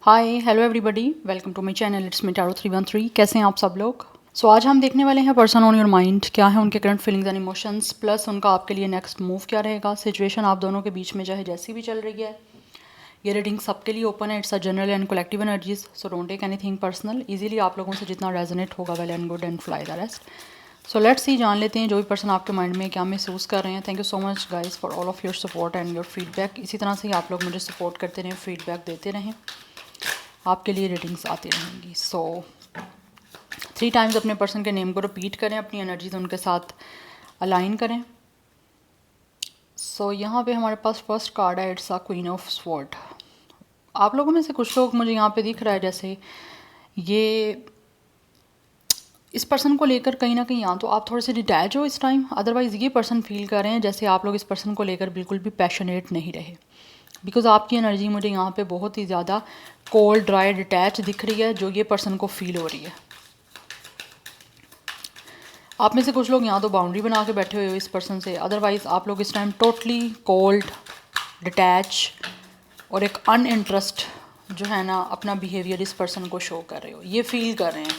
Hi hello everybody, welcome to my channel it's me Tarot 313। कैसे हैं आप सब लोग। आज हम देखने वाले हैं पर्सन ऑन योर माइंड, क्या है उनके current feelings and emotions, plus उनका आपके लिए नेक्स्ट मूव क्या रहेगा। सिचुएशन आप दोनों के बीच में चाहे जैसी भी चल रही है, ये रीडिंग सबके लिए ओपन है। It's a general and collective energies, so don't take anything personal. Easily आप लोगों से जितना रेजोनेट होगा well and good and fly the rest. So let's see, जान लेते हैं जो भी पर्सन आपके माइंड में क्या महसूस कर रहे हैं। Thank you so much guys for all of your support and your feedback. इसी तरह से ही आप लोग मुझे सपोर्ट करते रहें, फीडबैक देते रहें, आपके लिए रीडिंग्स आती रहेंगी। 3 टाइम्स अपने पर्सन के नेम को रिपीट करें, अपनी एनर्जीज उनके साथ अलाइन करें। यहाँ पे हमारे पास फर्स्ट कार्ड है, it's a queen of sword. आप लोगों में से कुछ लोग, मुझे यहाँ पे दिख रहा है जैसे ये इस पर्सन को लेकर कहीं ना कहीं या तो आप थोड़े से डिटैच हो इस टाइम, अदरवाइज़ ये पर्सन फील कर रहे हैं जैसे आप लोग इस पर्सन को लेकर बिल्कुल भी पैशनेट नहीं रहे। बिकॉज आपकी एनर्जी मुझे यहाँ पे बहुत ही ज़्यादा कोल्ड ड्राई डिटैच दिख रही है, जो ये पर्सन को फील हो रही है। आप में से कुछ लोग यहाँ तो बाउंड्री बना के बैठे हुए हो इस पर्सन से, अदरवाइज़ आप लोग इस टाइम टोटली कोल्ड डिटैच और एक अनइंटरेस्ट जो है ना अपना बिहेवियर इस पर्सन को शो कर रहे हो। ये फील कर रहे हैं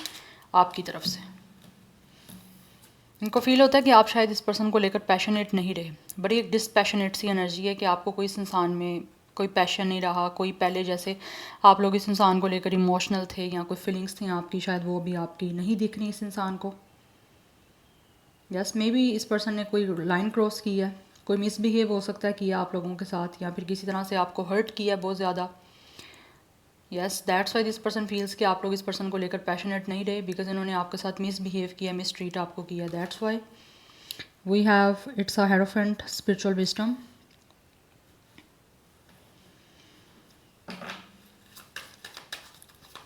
आपकी तरफ से। इनको फील होता है कि आप शायद इस पर्सन को लेकर पैशनेट नहीं रहे। बड़ी एक डिसपैशनेट सी एनर्जी है कि आपको कोई इस इंसान में कोई पैशन नहीं रहा, कोई पहले जैसे आप लोग इस इंसान को लेकर इमोशनल थे या कोई फीलिंग्स थी आपकी, शायद वो भी आपकी नहीं दिख रही इस इंसान को। यस, मे बी इस पर्सन ने कोई लाइन क्रॉस की है, कोई मिसबिहेव हो सकता है किया आप लोगों के साथ, या फिर किसी तरह से आपको हर्ट किया है बहुत ज़्यादा। Yes, that's why this person feels कि आप लोग इस पर्सन को लेकर पैशनेट नहीं रहे, बिकॉज इन्होंने आपके साथ मिसबिहेव किया, मिसट्रीट आपको किया। That's why we have it's a hierophant spiritual wisdom.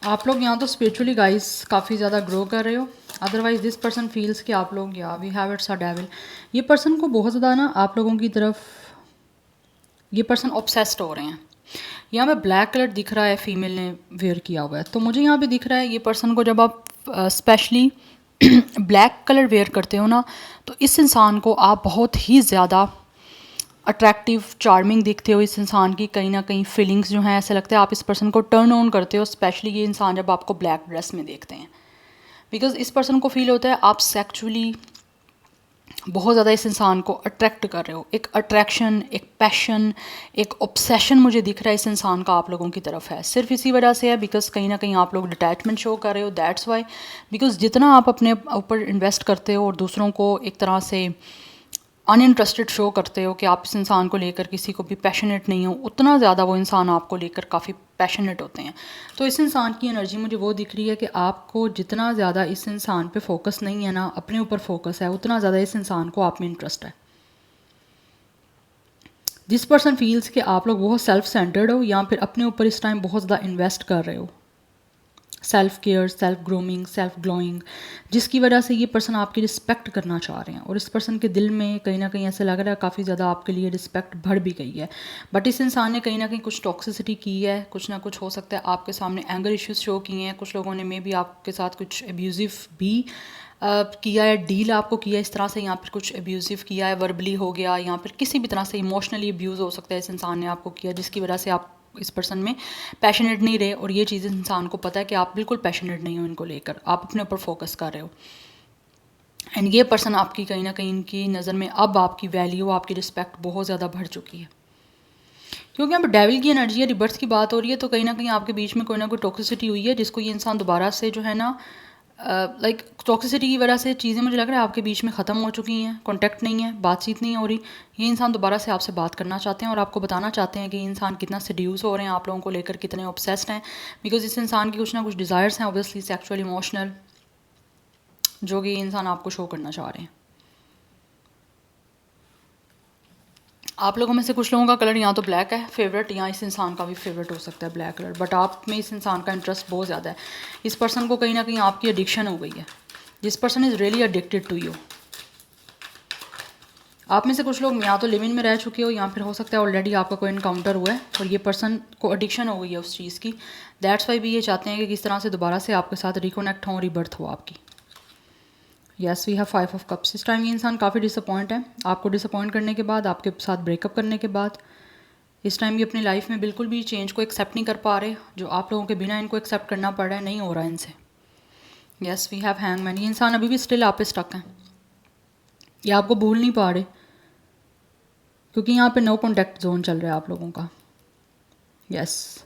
आप लोग यहाँ तो स्पिरिचुअली गाइस काफ़ी ज़्यादा ग्रो कर रहे हो, अदरवाइज दिस पर्सन फील्स कि आप लोग या we have it's a devil. ये पर्सन को बहुत ज़्यादा ना आप लोगों की तरफ ये पर्सन ऑब्सेस्ड हो रहे हैं। यहाँ पे ब्लैक कलर दिख रहा है, फीमेल ने वेयर किया हुआ है, तो मुझे यहाँ पे दिख रहा है ये पर्सन को जब आप स्पेशली ब्लैक कलर वेयर करते हो ना, तो इस इंसान को आप बहुत ही ज़्यादा अट्रैक्टिव चार्मिंग दिखते हो। इस इंसान की कहीं ना कहीं फीलिंग्स जो हैं, ऐसा लगता है आप इस पर्सन को टर्न ऑन करते हो, स्पेशली ये इंसान जब आपको ब्लैक ड्रेस में देखते हैं, बिकॉज इस पर्सन को फील होता है आप सेक्चुअली बहुत ज़्यादा इस इंसान को अट्रैक्ट कर रहे हो। एक अट्रैक्शन, एक पैशन, एक ऑब्सेशन मुझे दिख रहा है इस इंसान का आप लोगों की तरफ है। सिर्फ इसी वजह से है बिकॉज कहीं ना कहीं आप लोग डिटैचमेंट शो कर रहे हो। दैट्स वाई, बिकॉज जितना आप अपने ऊपर इन्वेस्ट करते हो और दूसरों को एक तरह से अनइंटरेस्टेड शो करते हो कि आप इस इंसान को लेकर किसी को भी पैशनेट नहीं हो, उतना ज़्यादा वो इंसान आपको लेकर काफ़ी पैशनेट होते हैं। तो इस इंसान की एनर्जी मुझे वो दिख रही है कि आपको जितना ज़्यादा इस इंसान पे फोकस नहीं है ना, अपने ऊपर फोकस है, उतना ज़्यादा इस इंसान को आप में इंटरेस्ट है। दिस पर्सन फील्स कि आप लोग बहुत सेल्फ सेंटर्ड हो या फिर अपने ऊपर इस टाइम बहुत ज़्यादा इन्वेस्ट कर रहे हो, self care, self grooming, self glowing, जिसकी वजह से ये पर्सन आपकी रिस्पेक्ट करना चाह रहे हैं। और इस पर्सन के दिल में कहीं ना कहीं ऐसा लग रहा है काफ़ी ज़्यादा आपके लिए रिस्पेक्ट बढ़ भी गई है। बट इस इंसान ने कहीं ना कहीं कुछ टॉक्सिसिटी की है, कुछ ना कुछ हो सकता है आपके सामने एंगर इश्यूज शो किए हैं। कुछ लोगों ने मे भी आपके साथ कुछ एब्यूजिव भी किया है, डील आपको किया इस तरह से, या फिर कुछ एब्यूजिव किया है, वर्बली हो गया, या फिर किसी भी तरह से इमोशनली अब्यूज़ हो सकता है इस इंसान ने आपको किया, जिसकी वजह से आप इस पर्सन में पैशनेट नहीं रहे। और ये चीज़ इंसान को पता है कि आप बिल्कुल पैशनेट नहीं हो इनको लेकर, आप अपने ऊपर फोकस कर रहे हो। एंड ये पर्सन आपकी कहीं ना कहीं इनकी नज़र में अब आपकी वैल्यू, आपकी रिस्पेक्ट बहुत ज़्यादा बढ़ चुकी है। क्योंकि अब डेविल की एनर्जी है, रिबर्थ की बात हो रही है, तो कहीं ना कहीं आपके बीच में कोई ना कोई टॉक्सिसिटी हुई है, जिसको ये इंसान दोबारा से जो है ना लाइक टॉक्सिसिटी की वजह से चीज़ें मुझे लग रहा है आपके बीच में ख़त्म हो चुकी हैं, कॉन्टैक्ट नहीं है, बातचीत नहीं हो रही। ये इंसान दोबारा से आपसे बात करना चाहते हैं और आपको बताना चाहते हैं कि ये इंसान कितना सेड्यूस हो रहे हैं आप लोगों को लेकर, कितने ऑब्सेस्ड हैं। बिकॉज इस इंसान की कुछ ना कुछ डिज़ायर्स हैं, ऑब्वियसली सेक्सुअल, इमोशनल, जो कि ये इंसान आपको शो करना चाह रहे हैं। आप लोगों में से कुछ लोगों का कलर यहाँ तो ब्लैक है फेवरेट, या इस इंसान का भी फेवरेट हो सकता है ब्लैक कलर, बट आप में इस इंसान का इंटरेस्ट बहुत ज़्यादा है। इस पर्सन को कहीं ना कहीं आपकी एडिक्शन हो गई है। This person is really addicted to you. आप में से कुछ लोग या तो लिव इन में रह चुके हो, या फिर हो सकता है ऑलरेडी आपका कोई इनकाउंटर हुआ है और ये पर्सन को एडिक्शन हो गई है उस चीज़ की। दैट्स वाई भी ये चाहते हैं कि किस तरह से दोबारा से आपके साथ रिकनेक्ट हो, रिबर्थ हो आपकी। Yes, we have 5 of cups. इस टाइम ये इंसान काफ़ी डिसअपॉइंट है, आपको डिसअपॉइंट करने के बाद, आपके साथ ब्रेकअप करने के बाद। इस टाइम ये अपनी लाइफ में बिल्कुल भी चेंज को एक्सेप्ट नहीं कर पा रहे, जो आप लोगों के बिना इनको एक्सेप्ट करना पड़ रहा है, नहीं हो रहा है इनसे। Yes, we have hangman. ये इंसान अभी भी स्टिल आप पे स्टक हैं, ये आपको भूल नहीं पा रहे, क्योंकि यहाँ पे नो कॉन्टैक्ट जोन चल रहा है आप लोगों का। यस,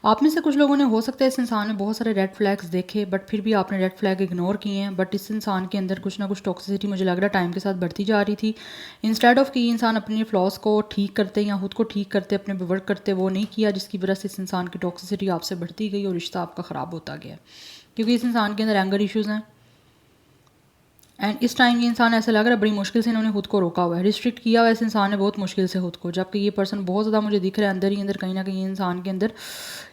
आप में से कुछ लोगों ने हो सकता है इस इंसान में बहुत सारे रेड फ्लैग्स देखे, बट फिर भी आपने रेड फ्लैग इग्नोर किए हैं। बट इस इंसान के अंदर कुछ ना कुछ टॉक्सिसिटी मुझे लग रहा है टाइम के साथ बढ़ती जा रही थी। इंस्टेड ऑफ कि ये इंसान अपने फ्लॉज को ठीक करते या खुद को ठीक करते, अपने पे वर्क करते, वो नहीं किया, जिसकी वजह से इस इंसान की टॉक्सिसिटी आपसे बढ़ती गई और रिश्ता आपका ख़राब होता गया, क्योंकि इस इंसान के अंदर एंगर इश्यूज़ हैं। एंड इस टाइम ये इंसान ऐसा लग रहा है बड़ी मुश्किल से इन्होंने खुद को रोका हुआ है, रिस्ट्रिक्ट किया हुआ है इस इंसान ने बहुत मुश्किल से खुद को, जबकि ये पर्सन बहुत ज़्यादा मुझे दिख रहा है अंदर ही अंदर कहीं ना कहीं इंसान के अंदर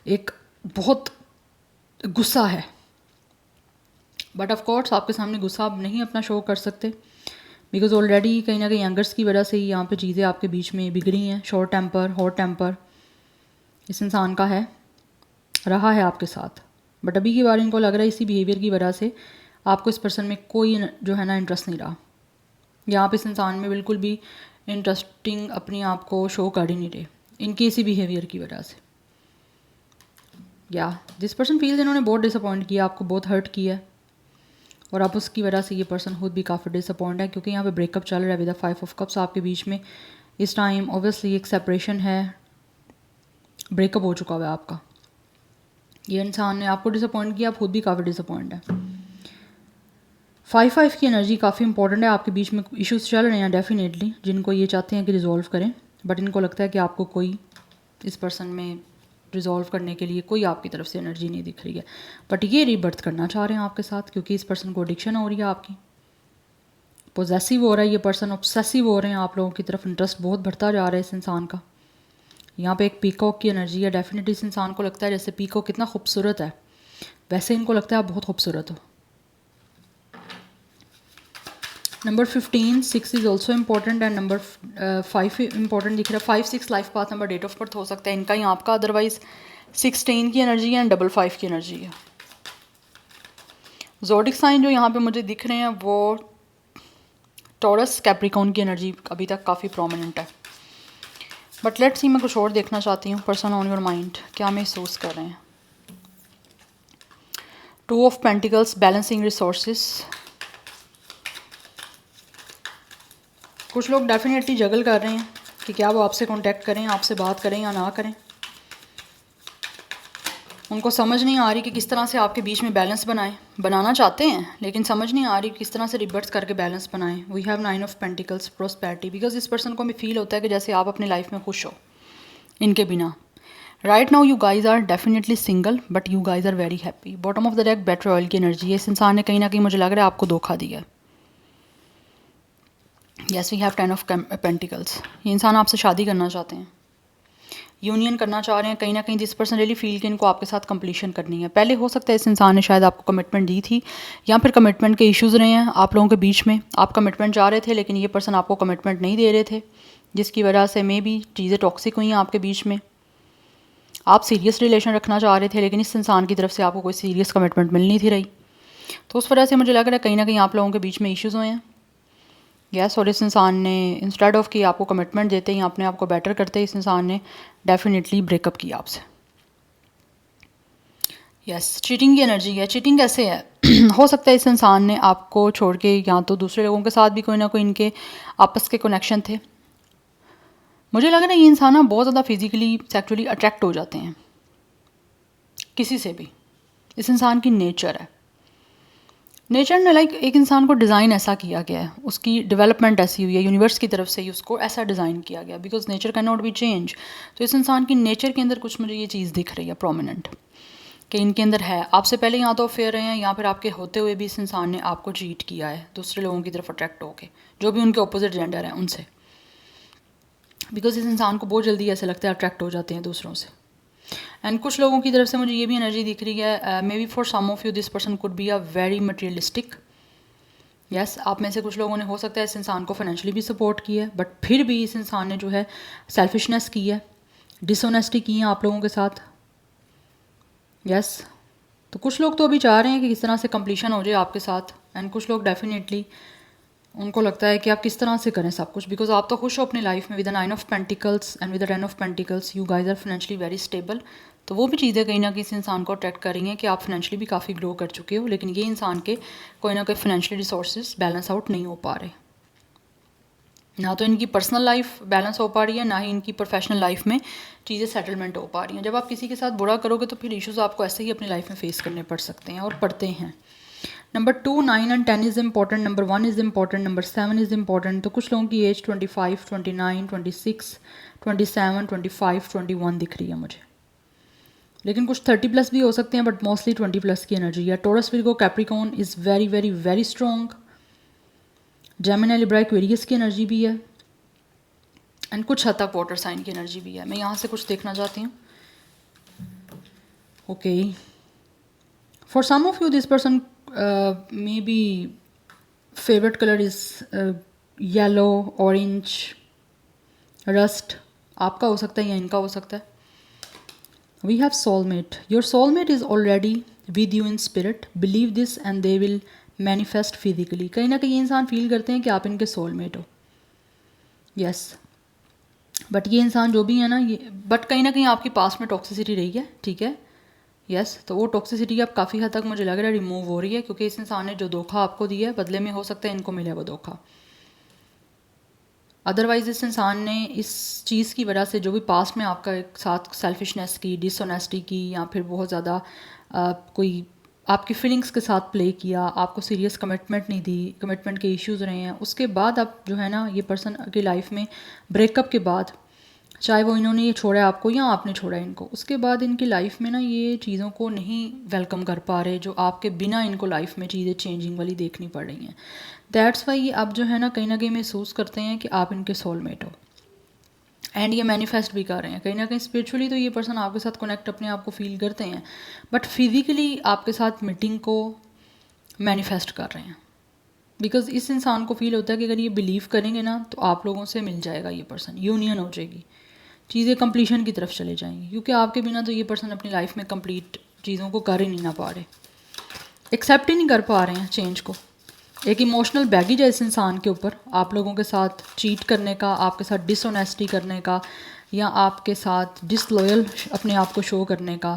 एक बहुत गुस्सा है। बट ऑफ कोर्स आपके सामने गुस्सा आप नहीं अपना शो कर सकते, बिकॉज ऑलरेडी कहीं ना कहीं एंगर्स की वजह से ही यहाँ पे चीज़ें आपके बीच में बिगड़ी हैं। शॉर्ट टेम्पर, हॉट टेम्पर इस इंसान का है, रहा है आपके साथ। बट अभी की बार इनको लग रहा है इसी बिहेवियर की वजह से आपको इस पर्सन में कोई जो है ना इंटरेस्ट नहीं रहा, या आप इस इंसान में बिल्कुल भी इंटरेस्टिंग अपने आप को शो कर ही नहीं रहे इनकी इसी बिहेवियर की वजह से। या दिस पर्सन फील्स इन्होंने बहुत डिसअपॉइंट किया, आपको बहुत हर्ट किया है, और अब उसकी वजह से ये पर्सन खुद भी काफ़ी डिसअपॉइंट है, क्योंकि यहाँ पे ब्रेकअप चल रहा है विद द 5 ऑफ कप्स आपके बीच में। इस टाइम ऑब्वियसली एक सेपरेशन है, ब्रेकअप हो चुका हुआ है आपका। ये इंसान ने आपको डिसअपॉइंट किया, आप खुद भी काफ़ी डिसअपॉइंट है। 5-5 की एनर्जी काफ़ी इंपॉर्टेंट है, आपके बीच में इश्यूज चल रहे हैं डेफिनेटली, जिनको ये चाहते हैं कि रिजॉल्व करें, बट इनको लगता है कि आपको कोई इस पर्सन में रिजॉल्व करने के लिए कोई आपकी तरफ से एनर्जी नहीं दिख रही है। बट ये रीबर्थ करना चाह रहे हैं आपके साथ, क्योंकि इस पर्सन को एडिक्शन हो रही है आपकी, पोजेसिव हो रहा है ये पर्सन, ऑब्सेसिव हो रहे हैं आप लोगों की तरफ, इंटरेस्ट बहुत बढ़ता जा रहा है इस इंसान का। यहाँ पे एक पीकॉक की एनर्जी है, डेफिनेटली इस इंसान को लगता है जैसे पीकॉक कितना खूबसूरत है, वैसे इनको लगता है आप बहुत खूबसूरत हो। Number 15, 6 is also important, and number 5 important दिख रहा है। 5, 6 life path number, date of birth हो सकता है इनका या आपका, अदरवाइज 16 की एनर्जी है एंड 55 की एनर्जी है। ज़ोडिक साइन जो यहाँ पे मुझे दिख रहे हैं वो टॉरस, कैप्रिकॉर्न की एनर्जी अभी तक काफ़ी प्रोमिनेंट है। बट लेट्स सी, मैं कुछ और देखना चाहती हूँ। पर्सन ऑन योर माइंड क्या महसूस कर रहे हैं। 2 ऑफ पेंटिकल्स, बैलेंसिंग रिसोर्सेज। कुछ लोग डेफिनेटली जगल कर रहे हैं कि क्या वो आपसे कांटेक्ट करें, आपसे बात करें या ना करें। उनको समझ नहीं आ रही कि किस तरह से आपके बीच में बैलेंस बनाएं। बनाना चाहते हैं लेकिन समझ नहीं आ रही किस तरह से रिवर्स करके बैलेंस बनाएं। We have 9 of pentacles, prosperity, because इस पर्सन को भी फील होता है कि जैसे आप अपनी लाइफ में खुश हो इनके बिना। Right now you guys are definitely single, but you guys are very happy. Bottom of the deck, better oil की एनर्जी है। इस इंसान ने कहीं ना कहीं मुझे लग रहा है आपको धोखा दिया है। Yes, we have 10 of pentacles. ये इंसान आपसे शादी करना चाहते हैं, यूनियन करना चाह रहे हैं कहीं ना कहीं। दिस पर्सन रियली फील कि इनको आपके साथ कंप्लीशन करनी है। पहले हो सकता है इस इंसान ने शायद आपको कमिटमेंट दी थी, या फिर कमिटमेंट के इश्यूज़ रहे हैं आप लोगों के बीच में। आप कमिटमेंट चाह रहे थे लेकिन ये पर्सन आपको कमिटमेंट नहीं दे रहे थे, जिसकी वजह से मे भी चीज़ें टॉक्सिक हुई हैं आपके बीच में। आप सीरियस रिलेशन रखना चाह रहे थे लेकिन इस इंसान की तरफ से आपको कोई सीरियस कमिटमेंट मिल नहीं थी रही, तो उस वजह से मुझे लग रहा है कहीं ना कहीं आप लोगों के बीच में इश्यूज़ हुए हैं। यस, और इस इंसान ने इंस्टेड ऑफ कि आपको कमिटमेंट देते या अपने आप को बेटर करते, इस इंसान ने डेफिनेटली ब्रेकअप किया आपसे। यस, चीटिंग की एनर्जी है। चीटिंग कैसे है हो सकता है इस इंसान ने आपको छोड़ के या तो दूसरे लोगों के साथ भी कोई ना कोई इनके आपस के कनेक्शन थे। मुझे लग रहा है ये इंसान ना बहुत ज़्यादा फिजिकली सेक्सुअली अट्रैक्ट हो जाते हैं किसी से भी। इस इंसान की नेचर है, नेचर ने लाइक एक इंसान को डिज़ाइन ऐसा किया गया है, उसकी डेवलपमेंट ऐसी हुई है, यूनिवर्स की तरफ से ही उसको ऐसा डिज़ाइन किया गया, because nature can not be change. तो इस इंसान की नेचर के अंदर कुछ मुझे ये चीज़ दिख रही है प्रोमिनेंट, कि इनके अंदर है। आपसे पहले या तो अफेयर रहे हैं या फिर आपके होते हुए भी इस इंसान ने आपको चीट किया है दूसरे लोगों की तरफ अट्रैक्ट होके, जो भी उनके अपोजिट जेंडर हैं उनसे। बिकॉज इस इंसान को बहुत जल्दी ऐसा लगता है अट्रैक्ट हो जाते हैं दूसरों से। एंड कुछ लोगों की तरफ से मुझे ये भी एनर्जी दिख रही है, may be for some of you this person could be a very materialistic. Yes, आप में से कुछ लोगों ने हो सकता है इस इंसान को फाइनेंशियली भी सपोर्ट किया है, बट फिर भी इस इंसान ने जो है सेल्फिशनेस की है, डिसऑनेस्टी की है आप लोगों के साथ। यस, तो कुछ लोग तो अभी चाह रहे हैं कि किस तरह से कंप्लीशन हो जाए आपके साथ, एंड कुछ लोग डेफिनेटली उनको लगता है कि आप किस तरह से करें सब कुछ, बिकॉज आप तो खुश हो अपनी लाइफ में with the 9 of pentacles and with the 10 of pentacles, you guys are financially very stable. तो वो भी चीज़ें कहीं ना कहीं इस इंसान को अट्रैक्ट कर रही हैं कि आप फाइनेंशियली भी काफ़ी ग्रो कर चुके हो, लेकिन ये इंसान के कोई ना कोई फाइनेंशियल रिसोर्सेज बैलेंस आउट नहीं हो पा रहे। ना तो इनकी पर्सनल लाइफ बैलेंस हो पा रही है, ना ही इनकी प्रोफेशनल लाइफ में चीज़ें सेटलमेंट हो पा रही हैं। जब आप किसी के साथ बुरा करोगे तो फिर इश्यूज़ आपको ऐसे ही अपनी लाइफ में फेस करने पड़ सकते हैं और पड़ते हैं। Number 2, 9 and 10 is important, number 1 is important, number 7 is important. तो कुछ लोगों की एज 25, 29, 26, 27, 25, 21 दिख रही है मुझे, लेकिन कुछ 30+ भी हो सकते हैं, बट मोस्टली 20+ की एनर्जी है। Taurus, Virgo, Capricorn is very very very strong. Gemini, Libra, Aquarius की एनर्जी भी है, एंड कुछ हद तक वाटर साइन की एनर्जी भी है। मैं यहाँ से कुछ देखना चाहती हूँ। Okay, for some of you this person may be favourite colour is yellow, orange, rust. आपका हो सकता है या इनका हो सकता है। We have soulmate, your soulmate is already with you in spirit, believe this and they will manifest physically. कहीं ना कहीं ये इंसान फील करते हैं कि आप इनके सोलमेट हो, यस। बट ये इंसान जो भी है ना, ये बट कहीं ना कहीं आपकी पास में टॉक्सिसिटी रही है, ठीक है, यस। तो वो टॉक्सिसिटी अब काफ़ी हद तक मुझे लग रहा है रिमूव हो रही है, क्योंकि इस इंसान ने जो धोखा आपको दिया है बदले में हो सकता है इनको मिले वो धोखा। अदरवाइज़ इस इंसान ने इस चीज़ की वजह से जो भी पास्ट में आपका एक साथ सेल्फिशनेस की, डिसऑनेस्टी की, या फिर बहुत ज़्यादा कोई आपकी फीलिंग्स के साथ प्ले किया, आपको सीरियस कमिटमेंट नहीं दी, कमिटमेंट के इश्यूज़ रहे हैं, उसके बाद अब जो है ना ये पर्सन की लाइफ में ब्रेकअप के बाद, चाहे वो इन्होंने ये छोड़ा है आपको या आपने छोड़ा है इनको, उसके बाद इनकी लाइफ में ना ये चीज़ों को नहीं वेलकम कर पा रहे, जो आपके बिना इनको लाइफ में चीज़ें चेंजिंग वाली देखनी पड़ रही हैं। दैट्स वाई ये अब जो है ना कहीं महसूस करते हैं कि आप इनके सोलमेट हो, एंड ये मैनिफेस्ट भी कर रहे हैं। कहीं ना कहीं स्पिरिचुअली तो ये पर्सन आपके साथ कनेक्ट अपने आप को फील करते हैं, बट फिज़िकली आपके साथ मीटिंग को मैनिफेस्ट कर रहे हैं, बिकॉज इस इंसान को फील होता है कि अगर ये बिलीव करेंगे ना तो आप लोगों से मिल जाएगा ये पर्सन, यूनियन हो जाएगी, चीज़ें कंप्लीशन की तरफ चले जाएंगी, क्योंकि आपके बिना तो ये पर्सन अपनी लाइफ में कंप्लीट चीज़ों को कर ही नहीं ना पा रहे, एक्सेप्ट ही नहीं कर पा रहे हैं चेंज को। एक इमोशनल बैगेज है इस इंसान के ऊपर, आप लोगों के साथ चीट करने का, आपके साथ डिसऑनेस्टी करने का, या आपके साथ डिसलॉयल अपने आप को शो करने का,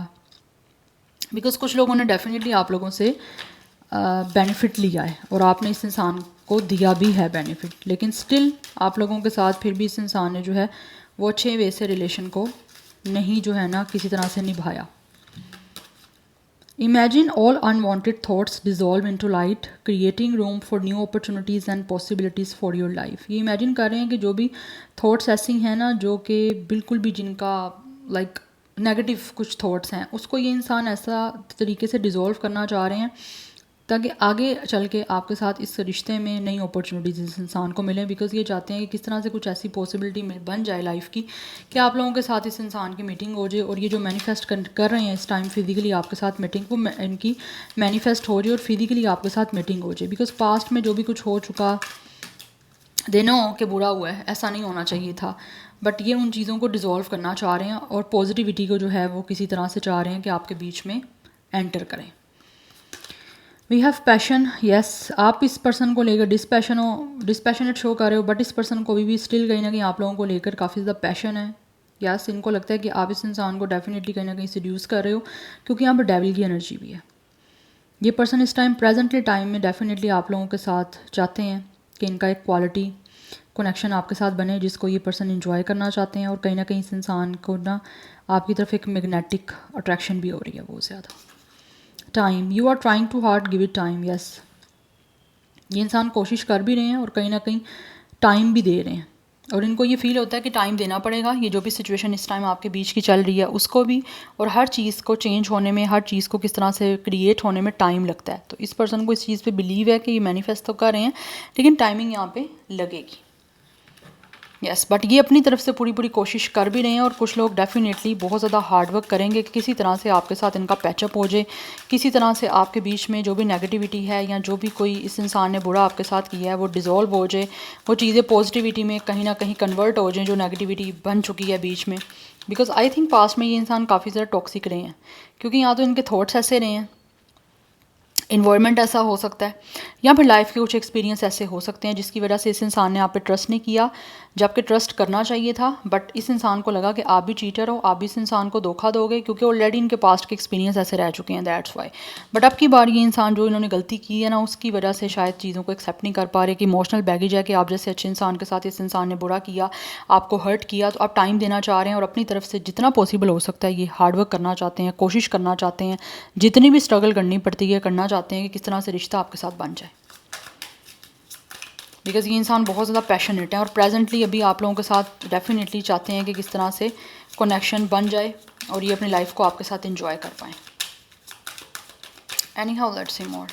बिकॉज कुछ लोगों ने डेफिनेटली आप लोगों से बेनिफिट लिया है और आपने इस इंसान को दिया भी है बेनिफिट, लेकिन स्टिल आप लोगों के साथ फिर भी इस इंसान ने जो है वो अच्छे वे से रिलेशन को नहीं जो है ना किसी तरह से निभाया। Imagine all unwanted thoughts dissolve into light, creating room for new opportunities and possibilities for your life. ये इमेजिन कर रहे हैं कि जो भी थॉट्स ऐसी हैं ना जो कि बिल्कुल भी जिनका लाइक नेगेटिव कुछ थॉट्स हैं, उसको ये इंसान ऐसा तरीके से डिज़ोल्व करना चाह रहे हैं ताकि आगे चल के आपके साथ इस रिश्ते में नई अपॉर्चुनिटीज़ इस इंसान को मिलें, बिकॉज ये चाहते हैं कि किस तरह से कुछ ऐसी पॉसिबिलिटी बन जाए लाइफ की कि आप लोगों के साथ इस इंसान की मीटिंग हो जाए, और ये जो मैनिफेस्ट कर रहे हैं इस टाइम फिजिकली आपके साथ मीटिंग, वो इनकी मैनिफेस्ट हो जाए और फिजिकली आपके साथ मीटिंग हो जाए। बिकॉज पास्ट में जो भी कुछ हो चुका, देनो कि बुरा हुआ है, ऐसा नहीं होना चाहिए था, बट ये उन चीज़ों को डिज़ोल्व करना चाह रहे हैं और पॉजिटिविटी को जो है वो किसी तरह से चाह रहे हैं कि आपके बीच में एंटर करें। We have passion, yes. आप इस पर्सन को लेकर डिस्पैशनेट शो कर रहे हो, बट इस पर्सन को भी स्टिल कहीं ना कहीं आप लोगों को लेकर काफ़ी ज़्यादा पैशन है, यस। इनको लगता है कि आप इस इंसान को डेफिनेटली कहीं ना कहीं सीड्यूस कर रहे हो, क्योंकि यहाँ पर डेविल की एनर्जी भी है। ये पर्सन इस टाइम प्रेजेंटली टाइम में डेफिनेटली आप लोगों के साथ चाहते हैं कि इनका एक क्वालिटी कनेक्शन आपके साथ बने, जिसको ये पर्सन इंजॉय करना चाहते हैं, और कहीं ना कहीं इस इंसान को ना आपकी तरफ एक मैग्नेटिक अट्रैक्शन भी हो रही है बहुत ज़्यादा। Time, you are trying too hard, give it time, yes. ये इंसान कोशिश कर भी रहे हैं और कहीं ना कहीं टाइम भी दे रहे हैं, और इनको ये फील होता है कि टाइम देना पड़ेगा, ये जो भी सिचुएशन इस टाइम आपके बीच की चल रही है उसको भी, और हर चीज़ को चेंज होने में, हर चीज़ को किस तरह से क्रिएट होने में टाइम लगता है। तो इस पर्सन को इस चीज़ पे बिलीव है कि ये मैनिफेस्ट तो कर रहे हैं, लेकिन टाइमिंग यहाँ पे लगेगी, यस। बट ये अपनी तरफ से पूरी कोशिश कर भी रहे हैं, और कुछ लोग डेफिनेटली बहुत ज़्यादा हार्ड वर्क करेंगे कि किसी तरह से आपके साथ इनका पैचअप हो जाए, किसी तरह से आपके बीच में जो भी नेगेटिविटी है या जो भी कोई इस इंसान ने बुरा आपके साथ किया है वो डिज़ोल्व हो जाए, वो चीज़ें पॉजिटिविटी में कहीं ना कहीं कन्वर्ट हो जाए जो नेगेटिविटी बन चुकी है बीच में। बिकॉज आई थिंक पास्ट में ये इंसान काफ़ी ज़्यादा टॉक्सिक रहे हैं, क्योंकि यहाँ तो इनके थॉट्स ऐसे रहे हैं, इन्वायरमेंट ऐसा हो सकता है, या फिर लाइफ के कुछ एक्सपीरियंस ऐसे हो सकते हैं जिसकी वजह से इस इंसान ने आप पे ट्रस्ट नहीं किया, जबकि ट्रस्ट करना चाहिए था, बट इस इंसान को लगा कि आप भी चीटर हो, आप भी इस इंसान को धोखा दोगे, क्योंकि ऑलरेडी इनके पास्ट के एक्सपीरियंस ऐसे रह चुके हैं, दैट्स वाई। बट अब की बार ये इंसान जो इन्होंने गलती की है ना, उसकी वजह से शायद चीज़ों को एक्सेप्ट नहीं कर पा रहे कि इमोशनल बैगेज है कि आप जैसे अच्छे इंसान के साथ इस इंसान ने बुरा किया, आपको हर्ट किया, तो आप टाइम देना चाह रहे हैं और अपनी तरफ से जितना पॉसिबल हो सकता है ये हार्डवर्क करना चाहते हैं, कोशिश करना चाहते हैं, जितनी भी स्ट्रगल करनी पड़ती है करना चाहते हैं कि किस तरह से रिश्ता आपके साथ बन जाए, बिकॉज़ ये इंसान बहुत ज़्यादा पैशनेट है और प्रेजेंटली अभी आप लोगों के साथ डेफिनेटली चाहते हैं कि किस तरह से कनेक्शन बन जाए और ये अपनी लाइफ को आपके साथ एंजॉय कर पाएँ। Anyhow let's see more.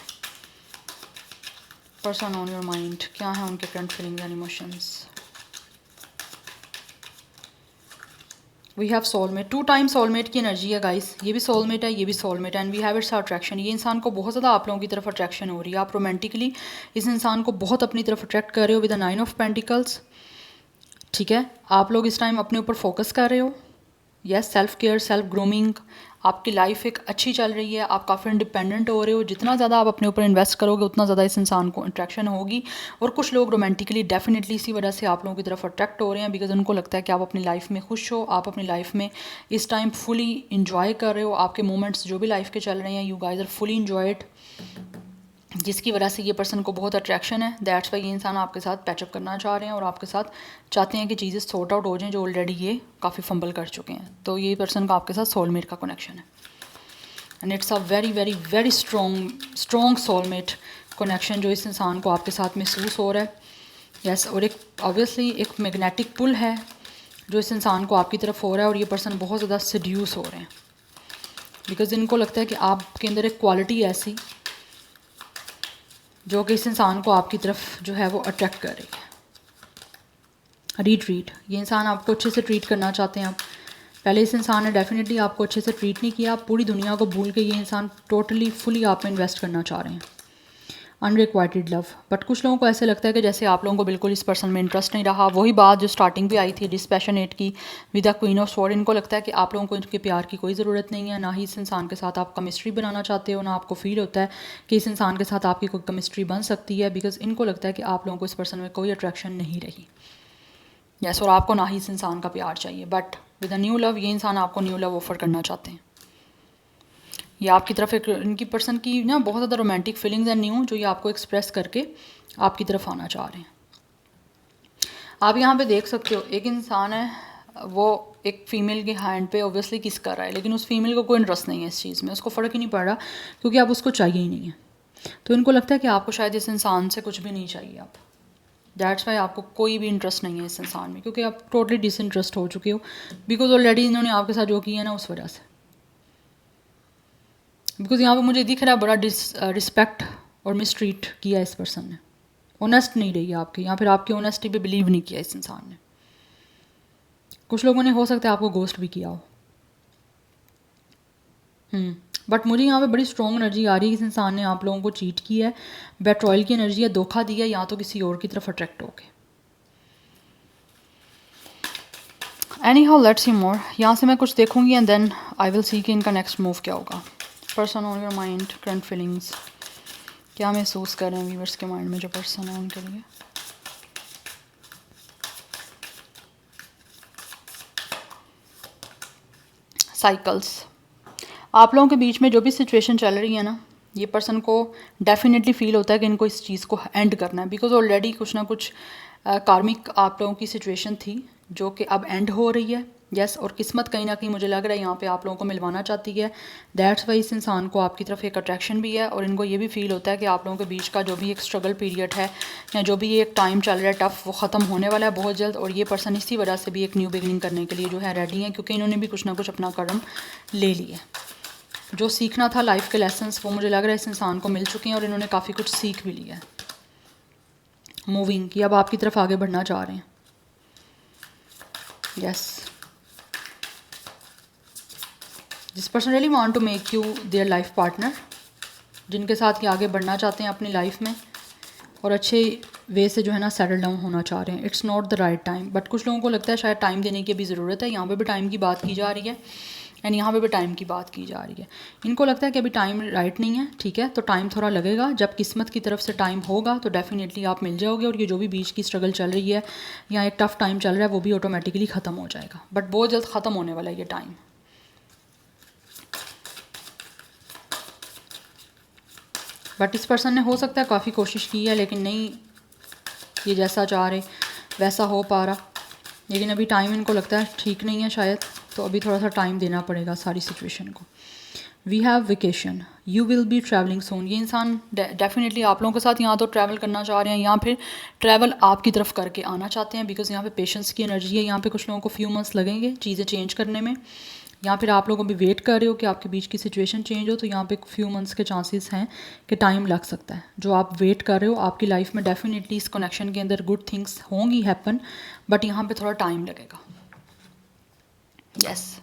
Person on your mind, क्या है उनके current feelings and emotions. We have soulmate, 2 time soulmate की एनर्जी है गाइस, ये भी सोलमेट है, ये भी सोलमेट है, and we have its attraction. ये इंसान को बहुत ज़्यादा आप लोगों की तरफ अट्रैक्शन हो रही है, आप रोमांटिकली इस इंसान को बहुत अपनी तरफ अट्रैक्ट कर रहे हो विद द 9 ऑफ पेंटिकल्स। ठीक है, आप लोग इस टाइम अपने ऊपर फोकस कर रहे हो, yes, self care, self grooming, आपकी लाइफ एक अच्छी चल रही है, आप काफ़ी इंडिपेंडेंट हो रहे हो, जितना ज़्यादा आप अपने ऊपर इन्वेस्ट करोगे उतना ज़्यादा इस इंसान को अट्रैक्शन होगी। और कुछ लोग रोमांटिकली डेफिनेटली इसी वजह से आप लोगों की तरफ अट्रैक्ट हो रहे हैं, बिकॉज उनको लगता है कि आप अपनी लाइफ में खुश हो, आप अपनी लाइफ में इस टाइम फुली इंजॉय कर रहे हो, आपके मोमेंट्स जो भी लाइफ के चल रहे हैं, you guys are fully enjoy it, जिसकी वजह से ये पर्सन को बहुत अट्रैक्शन है। दैट्स वाई ये इंसान आपके साथ पैचअप करना चाह रहे हैं और आपके साथ चाहते हैं कि चीज़ें सॉर्ट आउट हो जाएं जो ऑलरेडी ये काफ़ी फंबल कर चुके हैं। तो ये पर्सन का आपके साथ सोलमेट का कनेक्शन है, and it's a very very very strong soulmate connection जो इस इंसान को आपके साथ महसूस हो रहा है। यस, और एक ऑब्वियसली एक मैग्नेटिक पुल है जो इस इंसान को आपकी तरफ हो रहा है, और ये पर्सन बहुत ज़्यादा सड्यूस हो रहे हैं, बिकॉज इनको लगता है कि आपके अंदर एक क्वालिटी ऐसी जो कि इस इंसान को आपकी तरफ जो है वो अट्रैक्ट कर रही है। रीट्रीट, ये इंसान आपको अच्छे से ट्रीट करना चाहते हैं। आप पहले इस इंसान ने डेफिनेटली आपको अच्छे से ट्रीट नहीं किया, आप पूरी दुनिया को भूल के ये इंसान टोटली फुली आप में इन्वेस्ट करना चाह रहे हैं, अनरिक्वाइटेड लव। बट कुछ लोगों को ऐसे लगता है कि जैसे आप लोगों को बिल्कुल इस पर्सन में इंटरेस्ट नहीं रहा, वही बात जो स्टार्टिंग भी आई थी डिस्पैशनेट की with the queen of sword. इनको लगता है कि आप लोगों को इनके प्यार की कोई ज़रूरत नहीं है, ना ही इस इंसान के साथ आप केमिस्ट्री बनाना चाहते हो, ना आपको फील होता है कि इस इंसान के साथ आपकी कोई केमिस्ट्री बन सकती है, बिकॉज इनको लगता है कि आप लोगों को इस पर्सन में कोई अट्रैक्शन नहीं रही। यस, और आपको ना ही इस इंसान का प्यार चाहिए, but with a new love ये इंसान आपको न्यू लव ऑफर करना चाहते हैं। ये आपकी तरफ एक इनकी पर्सन की ना बहुत ज़्यादा रोमांटिक फीलिंग्स हैं न्यू, जो ये आपको एक्सप्रेस करके आपकी तरफ आना चाह रहे हैं। आप यहाँ पे देख सकते हो एक इंसान है, वो एक फ़ीमेल के हैंड पे ऑब्वियसली किस कर रहा है, लेकिन उस फीमेल को कोई इंटरेस्ट नहीं है इस चीज़ में, उसको फ़र्क ही नहीं पड़ रहा क्योंकि अब उसको चाहिए ही नहीं है। तो इनको लगता है कि आपको शायद इस इंसान से कुछ भी नहीं चाहिए, आप दैट्स वाई आपको कोई भी इंटरेस्ट नहीं है इस इंसान में, क्योंकि आप टोटली डिसइंटरेस्ट हो चुके हो, बिकॉज ऑलरेडी इन्होंने आपके साथ जो किया है ना उस वजह से। बिकॉज यहाँ पे मुझे दिख रहा है बड़ा रिस्पेक्ट और मिसट्रीट किया इस पर्सन ने, ऑनेस्ट नहीं रही आपकी, या फिर आपकी ऑनेस्टी पे बिलीव नहीं किया इस इंसान ने। कुछ लोगों ने हो सकता है आपको गोस्ट भी किया हो, बट मुझे यहाँ पे बड़ी स्ट्रॉन्ग एनर्जी आ रही है, इस इंसान ने आप लोगों को चीट किया है, बेट्रॉयल की एनर्जी है, धोखा दिया, या तो किसी और की तरफ अट्रैक्ट हो गए। Anyhow let's see more. यहाँ से मैं कुछ देखूंगी and then I will see कि इनका नेक्स्ट मूव क्या होगा। Person on your mind, current feelings, क्या महसूस कर रहे हैं व्यूअर्स के माइंड में जो पर्सन है उनके लिए। साइकिल्स, आप लोगों के बीच में जो भी सिचुएशन चल रही है ना, ये पर्सन को डेफिनेटली फील होता है कि इनको इस चीज़ को एंड करना है, बिकॉज ऑलरेडी कुछ ना कुछ कार्मिक आप लोगों की सिचुएशन थी जो कि अब एंड हो रही है। यस, और किस्मत कहीं ना कहीं मुझे लग रहा है यहाँ पे आप लोगों को मिलवाना चाहती है। दैट्स वाई इस इंसान को आपकी तरफ एक अट्रैक्शन भी है, और इनको ये भी फील होता है कि आप लोगों के बीच का जो भी एक स्ट्रगल पीरियड है या जो भी एक टाइम चल रहा है टफ, वो ख़त्म होने वाला है बहुत जल्द, और ये पर्सन इसी वजह से भी एक न्यू बिगनिंग करने के लिए जो है रेडी है, क्योंकि इन्होंने भी कुछ ना कुछ अपना कदम ले लिया। जो सीखना था लाइफ के लेसन्स, वो मुझे लग रहा है इस इंसान को मिल चुके हैं, और इन्होंने काफ़ी कुछ सीख भी लिया है मूविंग की, अब आपकी तरफ आगे बढ़ना चाह रहे हैं। Yes, this person really want to make you their life partner, जिनके साथ ये आगे बढ़ना चाहते हैं अपनी लाइफ में, और अच्छे वे से जो है ना सेटल डाउन होना चाह रहे हैं। It's not the right time, but कुछ लोगों को लगता है शायद टाइम देने की भी ज़रूरत है। यहाँ पे भी टाइम की बात की जा रही है, एंड यहाँ पे भी टाइम की बात की जा रही है। इनको लगता है कि अभी टाइम राइट नहीं है, ठीक है, तो टाइम थोड़ा लगेगा। जब किस्मत की तरफ से टाइम होगा तो डेफिनेटली आप मिल जाओगे, और ये जो भी बीच की स्ट्रगल चल रही है या एक टफ टाइम चल रहा है वो भी ऑटोमेटिकली ख़त्म हो जाएगा, बट बहुत जल्द ख़त्म होने वाला है ये टाइम। बट इस पर्सन ने हो सकता है काफ़ी कोशिश की है, लेकिन नहीं ये जैसा चाह रहे वैसा हो पा रहा, लेकिन अभी टाइम इनको लगता है ठीक नहीं है शायद, तो अभी थोड़ा सा टाइम देना पड़ेगा सारी सिचुएशन को। We have vacation, you will be travelling soon. ये इंसान डेफिनेटली आप लोगों के साथ यहाँ तो ट्रैवल करना चाह रहे हैं, या फिर ट्रैवल आपकी तरफ करके आना चाहते हैं, बिकॉज यहाँ पे पेशेंस की एनर्जी है। यहाँ पे कुछ लोगों को फ्यू मंथ्स लगेंगे चीज़ें चेंज करने में, या फिर आप लोगों भी वेट कर रहे हो कि आपके बीच की सिचुएशन चेंज हो, तो यहाँ पे फ्यू मंथ्स के चांसेस हैं कि टाइम लग सकता है। जो आप वेट कर रहे हो आपकी लाइफ में डेफिनेटली इस कनेक्शन के अंदर गुड थिंग्स होंगी हैपन, बट यहाँ पे थोड़ा टाइम लगेगा। यस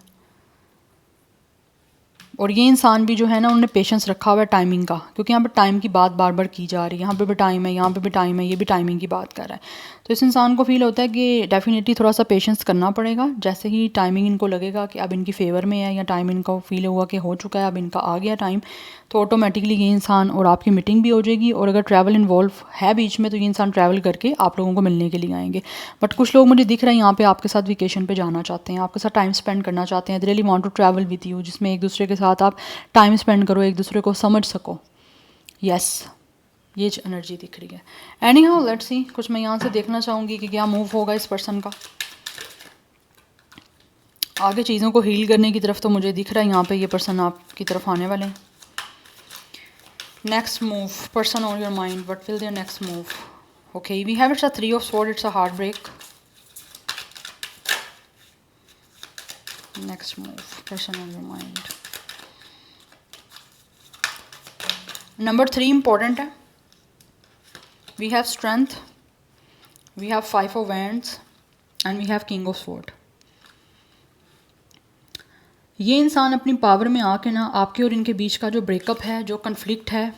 और ये इंसान भी जो है ना उन्होंने पेशेंस रखा हुआ है टाइमिंग का, क्योंकि यहाँ पे टाइम की बात बार बार की जा रही है। यहाँ पे भी टाइम है, यहाँ पे भी टाइम है, ये भी टाइमिंग की बात कर रहा है। तो इस इंसान को फील होता है कि डेफिनेटली थोड़ा सा पेशेंस करना पड़ेगा। जैसे ही टाइमिंग इनको लगेगा कि अब इनकी फेवर में है, या टाइम इनको फील होगा कि हो चुका है, अब इनका आ गया टाइम, तो ऑटोमेटिकली ये इंसान और आपकी मीटिंग भी हो जाएगी। और अगर ट्रैवल इन्वॉल्व है बीच में तो ये इंसान ट्रैवल करके आप लोगों को मिलने के लिए आएंगे। बट कुछ लोग मुझे दिख रहे हैं यहाँ पे आपके साथ वेकेशन पे जाना चाहते हैं, आपके साथ टाइम स्पेंड करना चाहते हैं। They really want to travel with you, जिसमें एक दूसरे के साथ आप टाइम स्पेंड करो, एक दूसरे को समझ सको। यस ये एनर्जी दिख रही है। एनी हाउ लेट्स सी, कुछ मैं यहाँ से देखना चाहूँगी कि क्या मूव होगा इस पर्सन का आगे चीज़ों को हील करने की तरफ। तो मुझे दिख रहा है यहाँ पे ये पर्सन आपकी तरफ आने वाले हैं। Next move, person on your mind, what will their next move? Okay, we have it's a 3 of swords, it's a heartbreak. Next move, person on your mind. Number 3 important है. We have strength, we have 5 of wands and we have king of sword. ये इंसान अपनी power में आके ना आपके और इनके बीच का जो ब्रेकअप है, जो कन्फ्लिक्ट है,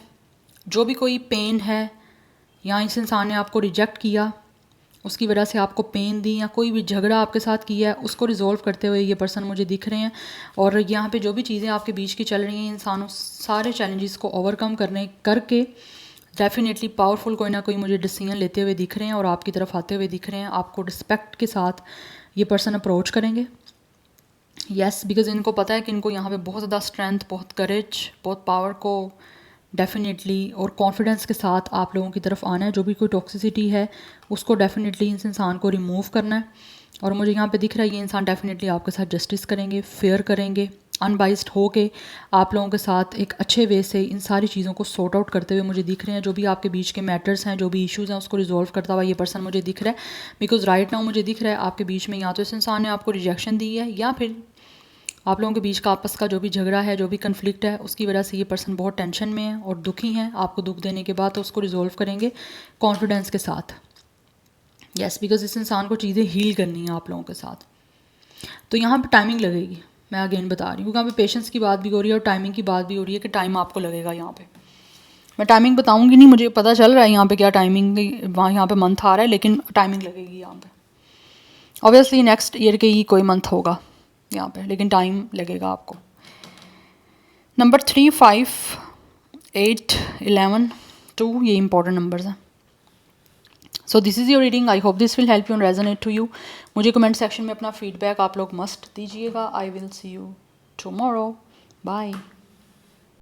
जो भी कोई पेन है, या इस इंसान ने आपको रिजेक्ट किया उसकी वजह से आपको पेन दी, या कोई भी झगड़ा आपके साथ किया है, उसको रिजॉल्व करते हुए ये पर्सन मुझे दिख रहे हैं। और यहाँ पे जो भी चीज़ें आपके बीच की चल रही हैं, इंसान उस सारे चैलेंजेस को ओवरकम करके डेफिनेटली पावरफुल कोई ना कोई मुझे डिसीजन लेते हुए दिख रहे हैं और आपकी तरफ आते हुए दिख रहे हैं। आपको रिस्पेक्ट के साथ ये पर्सन अप्रोच करेंगे। यस बिकॉज इनको पता है कि इनको यहाँ पे बहुत ज़्यादा स्ट्रेंथ, बहुत करेज, बहुत पावर को डेफिनेटली और कॉन्फिडेंस के साथ आप लोगों की तरफ आना है। जो भी कोई टॉक्सिसिटी है उसको डेफिनेटली इस इंसान को रिमूव करना है। और मुझे यहाँ पे दिख रहा है ये इंसान डेफिनेटली आपके साथ जस्टिस करेंगे, फेयर करेंगे, अनबाइस्ड हो के आप लोगों के साथ एक अच्छे वे से इन सारी चीज़ों को सॉर्ट आउट करते हुए मुझे दिख रहे हैं। जो भी आपके बीच के मैटर्स हैं, जो भी इश्यूज़ हैं, उसको रिजॉल्व करता हुआ ये पर्सन मुझे दिख रहा है। बिकॉज राइट नाउ मुझे दिख रहा है आपके बीच में या तो इस इंसान ने आपको रिजेक्शन दी है, या फिर आप लोगों के बीच का आपस का जो भी झगड़ा है, जो भी कन्फ्लिक्ट है, उसकी वजह से ये पर्सन बहुत टेंशन में है और दुखी हैं। आपको दुख देने के बाद तो उसको रिजॉल्व करेंगे कॉन्फिडेंस के साथ। यस बिकॉज इस इंसान को चीज़ें हील करनी है आप लोगों के साथ। तो यहाँ पे टाइमिंग लगेगी, मैं अगेन बता रही हूँ, क्योंकि यहाँ पे पेशेंस की बात भी हो रही है और टाइमिंग की बात भी हो रही है कि टाइम आपको लगेगा। यहाँ पे मैं टाइमिंग बताऊँगी नहीं, मुझे पता चल रहा है यहाँ पे क्या टाइमिंग, वहाँ यहाँ पे मंथ आ रहा है, लेकिन टाइमिंग लगेगी यहाँ पे। ऑब्वियसली नेक्स्ट ईयर के ही कोई मंथ होगा यहाँ पे, लेकिन टाइम लगेगा आपको। नंबर 3, 5, 8, 11, 2 ये इंपॉर्टेंट नंबर्स हैं। So this is your reading, I hope this will help you and resonate to you. मुझे कमेंट सेक्शन में अपना फीडबैक आप लोग मस्ट दीजिएगा। I will see you tomorrow, bye.